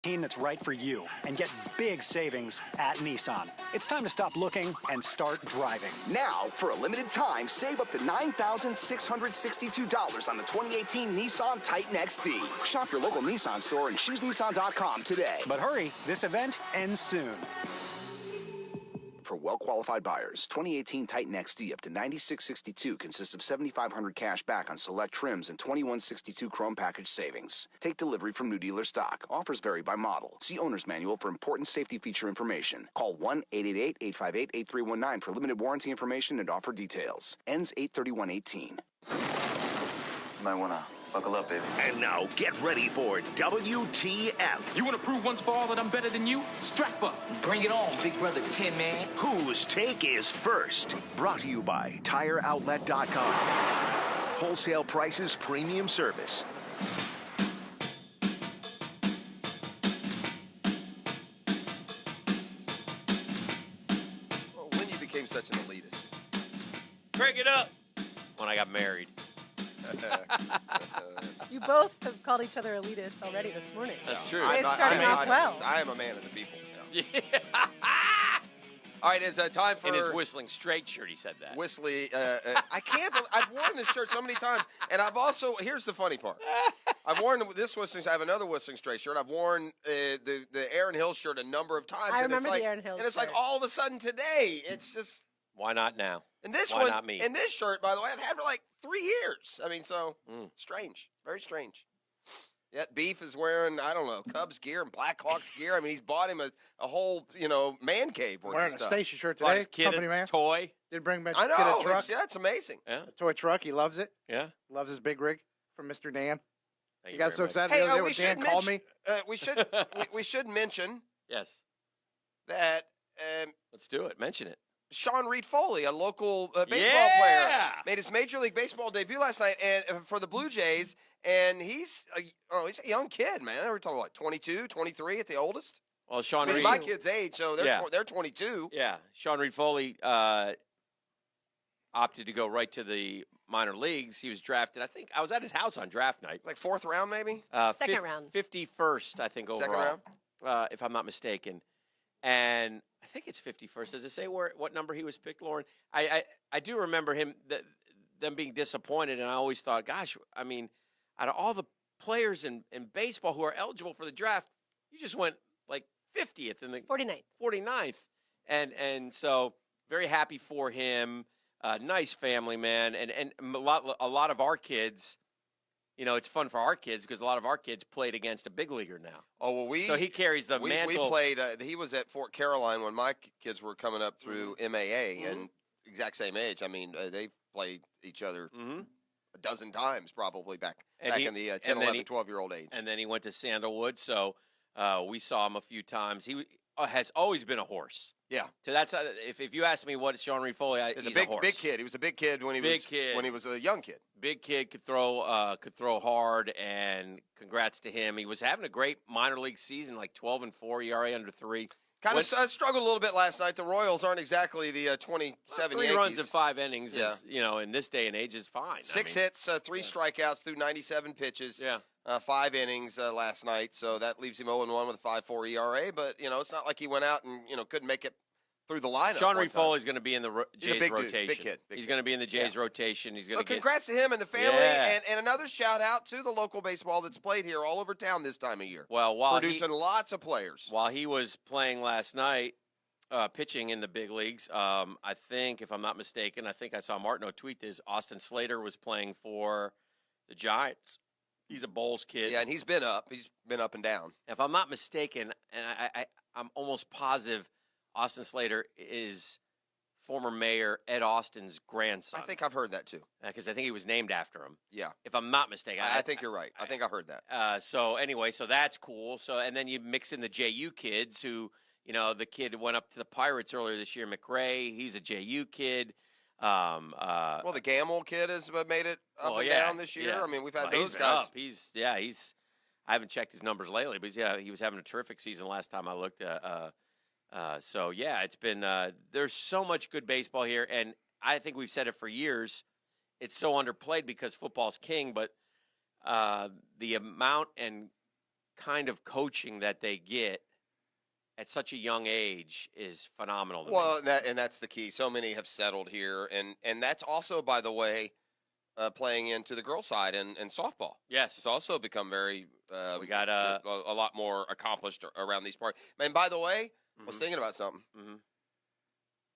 that's right for you and get big savings at Nissan. It's time to stop looking and start driving. Now, for a limited time, save up to $9,662 on the 2018 Nissan Titan XD. Shop your local Nissan store and choosenissan.com today. But hurry, this event ends soon. For well-qualified buyers, 2018 Titan XD up to $9,662 consists of $7,500 cash back on select trims and $2,162 Chrome package savings. Take delivery from new dealer stock. Offers vary by model. See owner's manual for important safety feature information. Call 1-888-858-8319 for limited warranty information and offer details. Ends 8/31/18. You might want to buckle up, baby. And now get ready for WTF. You want to prove once for all that I'm better than you? Strap up. Bring it on, Big Brother Tin Man. Whose take is first? Brought to you by TireOutlet.com. Wholesale prices, premium service. When you became such an elitist? Crank it up. When I got married. You both have called each other elitists already this morning. That's true. It's starting off well. I am a man of the people. Yeah. All right, it's time for... In his whistling straight shirt, he said that. Whistly. I can't believe... I've worn this shirt so many times, and I've also... Here's the funny part. I've worn this whistling... I have another whistling straight shirt. I've worn the Aaron Hill shirt a number of times. I remember the Aaron Hill shirt. And it's like all of a sudden today, it's just... Why not now? And this Why one, not me? And this shirt, by the way, I've had for like 3 years. I mean, so strange, very strange. Yet Beef is wearing, I don't know, Cubs gear and Blackhawks gear. I mean, he's bought him a whole, man cave worth wearing of a stuff. Stacy shirt Bought today. his kid Company a man. toy. Did bring back I know. a truck. It's amazing. Yeah. A toy truck. He loves it. Yeah. Loves his big rig from Mr. Dan. Thank You got very so much. excited Hey, the other day we when should Dan called me. we should mention Yes. that Let's do it. Mention it. Sean Reed Foley, a local baseball Yeah! player, made his Major League Baseball debut last night and for the Blue Jays, and he's a young kid, man. We're talking like 22, 23 at the oldest. Well, Sean He's Reed. my kid's age, so they're 22. Yeah. Sean Reed Foley opted to go right to the minor leagues. He was drafted. I think I was at his house on draft night. Like fourth round, maybe? Second round. 51st, I think, overall. Second round? If I'm not mistaken. And I think it's 51st. Does it say what number he was picked, Lauren? I do remember them being disappointed, and I always thought, gosh, I mean, out of all the players in baseball who are eligible for the draft, you just went like 50th in the 49th. And so very happy for him. Nice family, man. And a lot of our kids, it's fun for our kids because a lot of our kids played against a big leaguer now. Oh, well, so he carries the mantle. We played, he was at Fort Caroline when my kids were coming up through MAA and exact same age. I mean, they've played each other a dozen times probably back in the 10, 11, 12-year-old age. And then he went to Sandalwood, so we saw him a few times. He has always been a horse. Yeah. So that's if you ask me what is Sean Reed Foley, he's a horse. Big kid. He was a big kid when he was a young kid. Big kid, could throw hard, and congrats to him. He was having a great minor league season, like 12-4 ERA under 3. Kind of struggled a little bit last night. The Royals aren't exactly the 27 3 Yankees. runs in 5 innings is, in this day and age is fine. 6 hits, 3 strikeouts through 97 pitches. Yeah. 5 innings last night, so that leaves him 0-1 with a 5.4 ERA. But it's not like he went out and couldn't make it through the lineup. Sean Reed Foley's going to be in the Jays rotation. Big kid. He's going to be in the Jays rotation. He's going to congrats to him and the family, and another shout out to the local baseball that's played here all over town this time of year. Well, while producing lots of players. While he was playing last night, pitching in the big leagues, I think, if I'm not mistaken, I think I saw Martineau tweet this. Austin Slater was playing for the Giants. He's a Bulls kid. Yeah, and he's been up. He's been up and down. If I'm not mistaken, and I'm almost positive Austin Slater is former mayor Ed Austin's grandson. I think I've heard that too. Because I think he was named after him. Yeah. If I'm not mistaken. I think you're right. I think I heard that. So that's cool. So, and then you mix in the JU kids who, the kid went up to the Pirates earlier this year, McRae. He's a JU kid. Well, the Gamble kid has made it up and down this year. Yeah. I mean, we've had those those guys. Up. He's I haven't checked his numbers lately, but he was having a terrific season last time I looked. So it's been there's so much good baseball here, and I think we've said it for years. It's so underplayed because football's king, but the amount and kind of coaching that they get at such a young age is phenomenal to me. Well, that's the key. So many have settled here, and that's also, by the way, playing into the girls' side and softball. Yes. It's also become very we got a lot more accomplished around these parts. And by the way, I was thinking about something.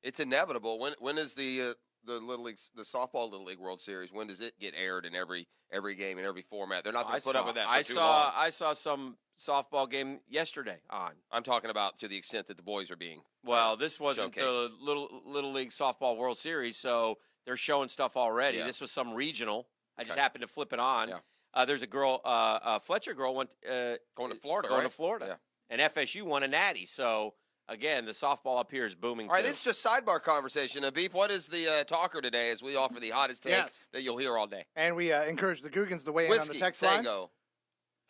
It's inevitable. When is the Little League, the softball Little League World Series? When does it get aired in every game in every format? They're not going to put up with that for too long. I saw some softball game yesterday on. I'm talking about to the extent that the boys are being. Well, this wasn't showcased. the Little League Softball World Series, so they're showing stuff already. Yeah. This was some regional. I just Okay. happened to flip it on. Yeah. There's a girl, Fletcher girl went Going to Florida, going right? to Florida, Yeah. and FSU won a natty. So again, the softball up here is booming. All right, too. this is just sidebar conversation. Beef, what is the talker today as we offer the hottest take that you'll hear all day? And we encourage the Googans to weigh in on Whiskey, the text Tango,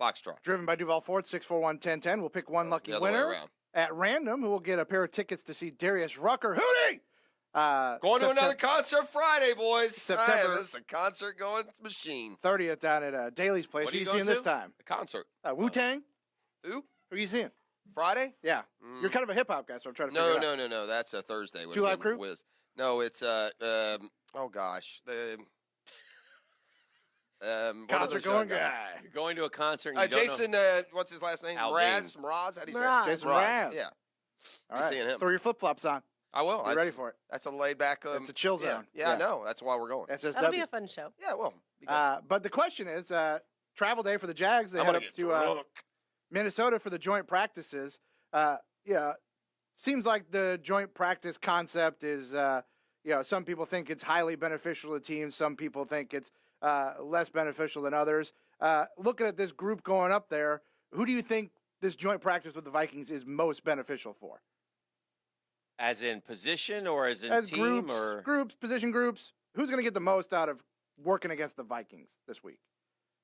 Foxtrot. Driven by Duval Ford, 641-1010. We'll pick one lucky the other way winner around. at random who will get a pair of tickets to see Darius Rucker. Hootie! Going to another concert Friday, boys. September- This is a concert going machine. 30th down at Daly's place. What Who are you you seeing going this to? time? A concert. Wu-Tang? Who? Who are you seeing? Friday? Yeah. You're kind of a hip-hop guy, so I'm trying to figure it out. No. That's a Thursday. Two Live Crew? Whiz. No, it's oh gosh, the Concert going guy. You're going to a concert. And you don't Jason, what's his last name? Alvin. Mraz? How do you say Mraz. it? Jason Mraz. Yeah. All You right. seeing him? Throw your flip-flops on. I will. Be ready for it. That's a laid back. It's a chill zone. Yeah, I know. That's why we're going. SSW. That'll be a fun show. Yeah, well. But the question is, travel day for the Jags. They I'm head gonna up get to drunk. Minnesota for the joint practices. Seems like the joint practice concept is, some people think it's highly beneficial to teams. Some people think it's less beneficial than others. Looking at this group going up there, who do you think this joint practice with the Vikings is most beneficial for? As in position or as in As team or groups, position groups. Who's going to get the most out of working against the Vikings this week?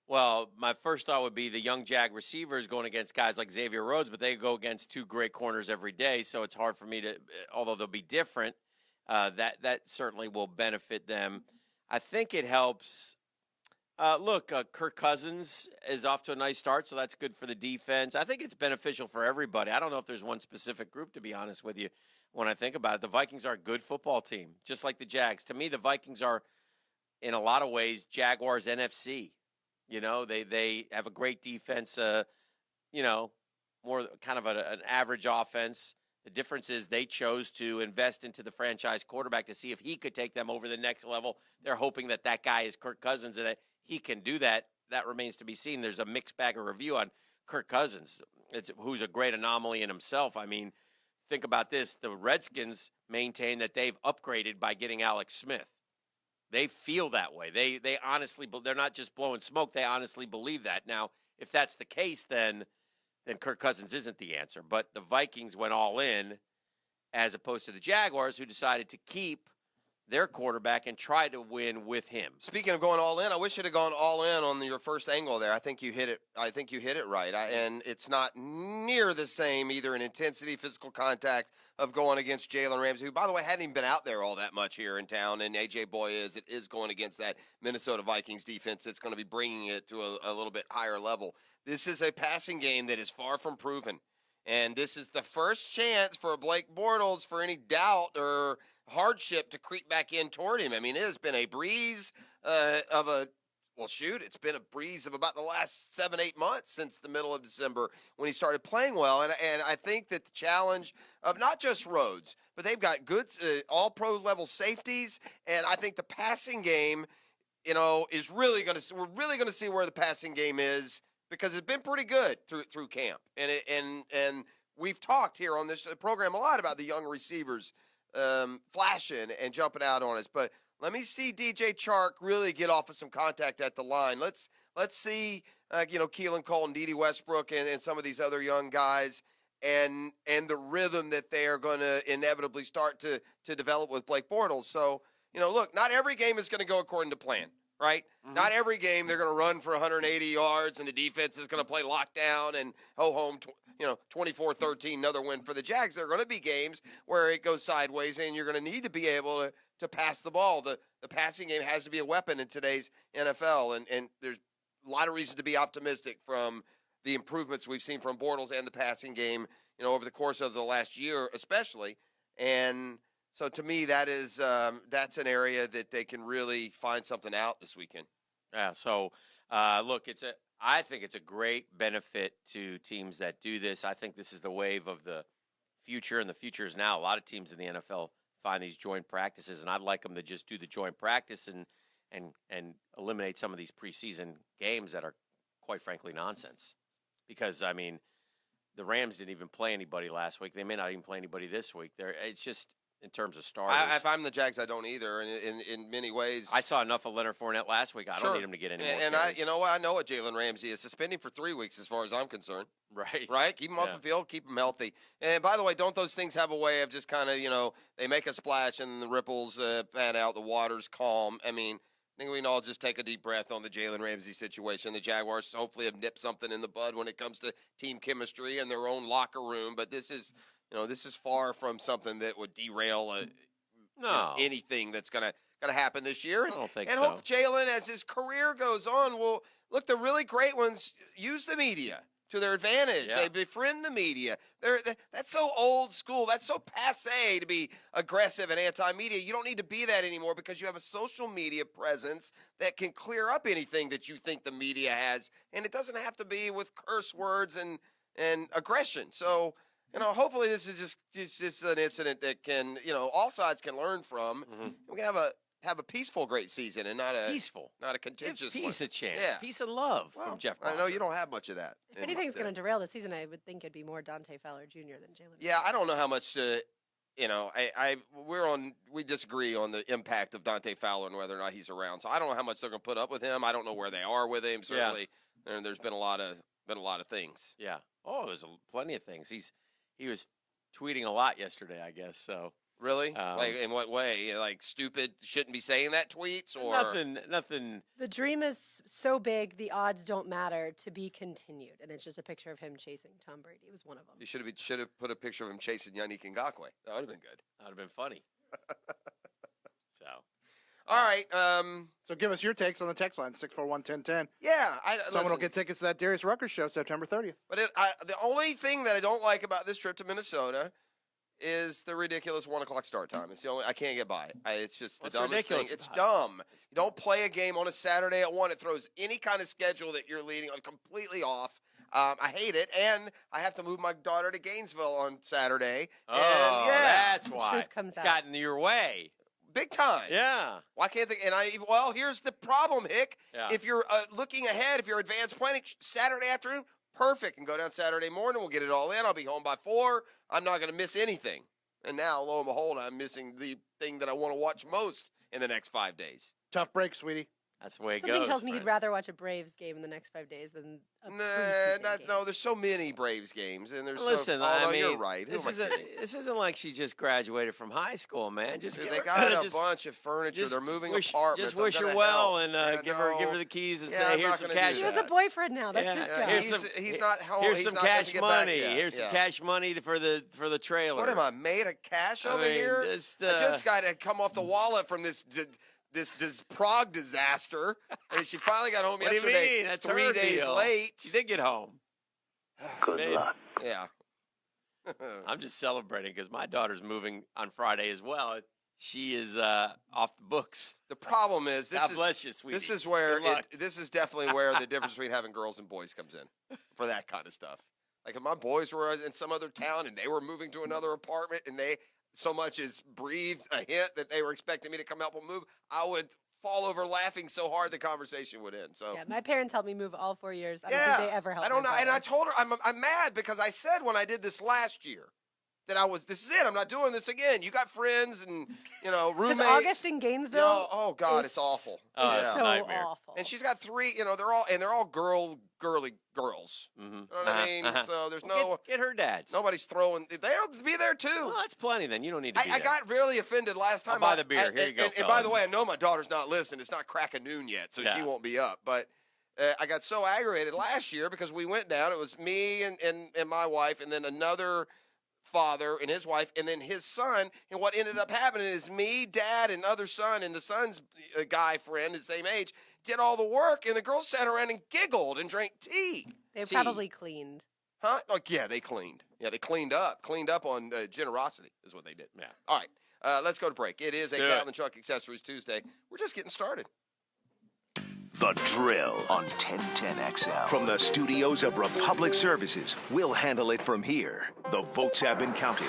Well, my first thought would be the young Jag receivers going against guys like Xavier Rhodes, but they go against two great corners every day, so it's hard for me to, although they'll be different, that certainly will benefit them. I think it helps. Kirk Cousins is off to a nice start, so that's good for the defense. I think it's beneficial for everybody. I don't know if there's one specific group, to be honest with you, when I think about it. The Vikings are a good football team, just like the Jags. To me, the Vikings are, in a lot of ways, Jaguars NFC. You know, they have a great defense, more kind of an average offense. The difference is they chose to invest into the franchise quarterback to see if he could take them over the next level. They're hoping that guy is Kirk Cousins and that he can do that. That remains to be seen. There's a mixed bag of review on Kirk Cousins, who's a great anomaly in himself. I mean, think about this. The Redskins maintain that they've upgraded by getting Alex Smith. They feel that way. They honestly, they're not just blowing smoke. They honestly believe that. Now, if that's the case, then Kirk Cousins isn't the answer. But the Vikings went all in as opposed to the Jaguars, who decided to keep their quarterback and try to win with him. Speaking of going all in, I wish you'd have gone all in on your first angle there. I think you hit it right. And it's not near the same either in intensity, physical contact of going against Jalen Ramsey, who, by the way, hadn't even been out there all that much here in town. And A.J. Boy is going against that Minnesota Vikings defense that's going to be bringing it to a little bit higher level. This is a passing game that is far from proven. And this is the first chance for Blake Bortles for any doubt or hardship to creep back in toward him. I mean, it has been a breeze it's been a breeze of about the last 7-8 months since the middle of December when he started playing well. And I think that the challenge of not just Rhodes, but they've got good all-pro level safeties, and I think the passing game, is we're really going to see where the passing game is because it's been pretty good through camp. And we've talked here on this program a lot about the young receivers flashing and jumping out on us, but let me see DJ Chark really get off of some contact at the line. Let's see, Keelan Cole and Dede Westbrook and some of these other young guys and the rhythm that they are going to inevitably start to develop with Blake Bortles. So, look, not every game is going to go according to plan, right? Mm-hmm. Not every game they're going to run for 180 yards and the defense is going to play lockdown and home 24-13, another win for the Jags. There are going to be games where it goes sideways and you're going to need to be able to pass the ball. The passing game has to be a weapon in today's NFL, and there's a lot of reason to be optimistic from the improvements we've seen from Bortles and the passing game, over the course of the last year, especially. And so to me, that's an area that they can really find something out this weekend. Yeah. So look, I think it's a great benefit to teams that do this. I think this is the wave of the future, and the future is now. A lot of teams in the NFL find these joint practices, and I'd like them to just do the joint practice and eliminate some of these preseason games that are, quite frankly, nonsense. Because, I mean, the Rams didn't even play anybody last week. They may not even play anybody this week. It's just in terms of starters. If I'm the Jags, I don't either. And in many ways, I saw enough of Leonard Fournette last week. I don't need him to get any more carries. You know what? I know what Jalen Ramsey is. Suspend him for 3 weeks, as far as I'm concerned. Right. Keep him off the field. Keep him healthy. And by the way, don't those things have a way of just kind of, they make a splash and the ripples pan out, the water's calm. I mean, I think we can all just take a deep breath on the Jalen Ramsey situation. The Jaguars hopefully have nipped something in the bud when it comes to team chemistry and their own locker room. But this is far from something that would derail anything that's going to happen this year. I don't think so. And hope Jalen, as his career goes on, will look. The really great ones use the media to their advantage. Yeah. They befriend the media. That's so old school. That's so passé to be aggressive and anti-media. You don't need to be that anymore because you have a social media presence that can clear up anything that you think the media has, and it doesn't have to be with curse words and aggression. So, hopefully this is just an incident that can, all sides can learn from. Mm-hmm. We can have a peaceful, great season, and not a contentious Give peace one. a chance. Yeah. Peace and love from Jeff Boston. I know you don't have much of that. If anything's going to derail the season, I would think it'd be more Dante Fowler Jr. than Jalen. Yeah, I don't know how much we disagree on the impact of Dante Fowler and whether or not he's around. So I don't know how much they're going to put up with him. I don't know where they are with him. Certainly, there's been a lot of things. Yeah. Oh, there's plenty of things. He was tweeting a lot yesterday, I guess. So really, like in what way? Like stupid, shouldn't be saying that tweets or nothing. The dream is so big, the odds don't matter. To be continued, and it's just a picture of him chasing Tom Brady. It was one of them. You should have put a picture of him chasing Yannick Ngakoue. That would have been good. That would have been funny. So. All right. So give us your takes on the text line, 641-1010. Yeah. Someone will get tickets to that Darius Rucker show September 30th. But the only thing that I don't like about this trip to Minnesota is the ridiculous 1 o'clock start time. It's the only I can't get by it. It's just the dumbest thing. It's dumb. You don't play a game on a Saturday at 1. It throws any kind of schedule that you're leading on completely off. I hate it, and I have to move my daughter to Gainesville on Saturday. Oh, and that's why truth comes it's out. gotten your way. Big time. Yeah. Why can't they? Here's the problem, Hick. Yeah. If you're looking ahead, if you're advanced planning, Saturday afternoon, perfect. And go down Saturday morning. We'll get it all in. I'll be home by 4. I'm not going to miss anything. And now, lo and behold, I'm missing the thing that I want to watch most in the next 5 days. Tough break, sweetie. That's the way it Something goes. tells me right? you'd rather watch a Braves game in the next 5 days than a No, preseason game. there's so many Braves games, and there's Listen, although I mean, you're right. This isn't like she just graduated from high school, man. Just They give her, got a just, bunch of furniture. just They're moving wish, apartments. Just wish I'm her gonna well help. and give her the keys and Yeah, say, I'm "Here's not some gonna cash." do She has a that. boyfriend now. That's Yeah. his job. He's not home. Here's He's some not gonna cash get back money. yet. Here's some cash money for the trailer. What am I made of cash over mean, here? just, I just got to come off the wallet from this Prague disaster. And she finally got home What do you yesterday. mean? That's 3 her days deal. late. She did get home. Good luck. Yeah. I'm just celebrating because my daughter's moving on Friday as well. She is off the books. The problem is God bless you, sweetie. this is where Good luck. this is definitely where the difference between having girls and boys comes in for that kind of stuff. Like if my boys were in some other town and they were moving to another apartment and they so much as breathed a hint that they were expecting me to come help them move, I would fall over laughing so hard the conversation would end. So Yeah, my parents helped me move all 4 years. I don't yeah, think they ever helped. I don't know. my And I brother. told her I'm mad because I said when I did this last year that this is it. I'm not doing this again. You got friends and Because roommates. August in Gainesville. No, oh God, is- it's awful. Oh, is it's a so nightmare. awful. And she's got 3. They're all girly girls. Mm-hmm. You know what I mean? So there's Get her dads. nobody's throwing. They'll be there too. Well, that's plenty then. You don't need to be I there. got really offended last time. I'll buy the beer. Here you go, And by the fellas. way, I know my daughter's not listening. It's not crack of noon yet, so she Yeah. won't be up. But I got so aggravated last year because we went down. It was me and my wife, and then another father and his wife, and then his son. And what ended up happening is me, dad, and other son, and the son's guy friend, the same age, did all the work, and the girls sat around and giggled and drank tea. They probably cleaned. Huh? Like, yeah, they cleaned. Yeah, they cleaned up. Cleaned up on generosity is what they did. Yeah. All right, let's go to break. It is a do Cat it. in the Truck Accessories Tuesday. We're just getting started. The Drill on 1010XL. From the studios of Republic Services, we'll handle it from here. The votes have been counted.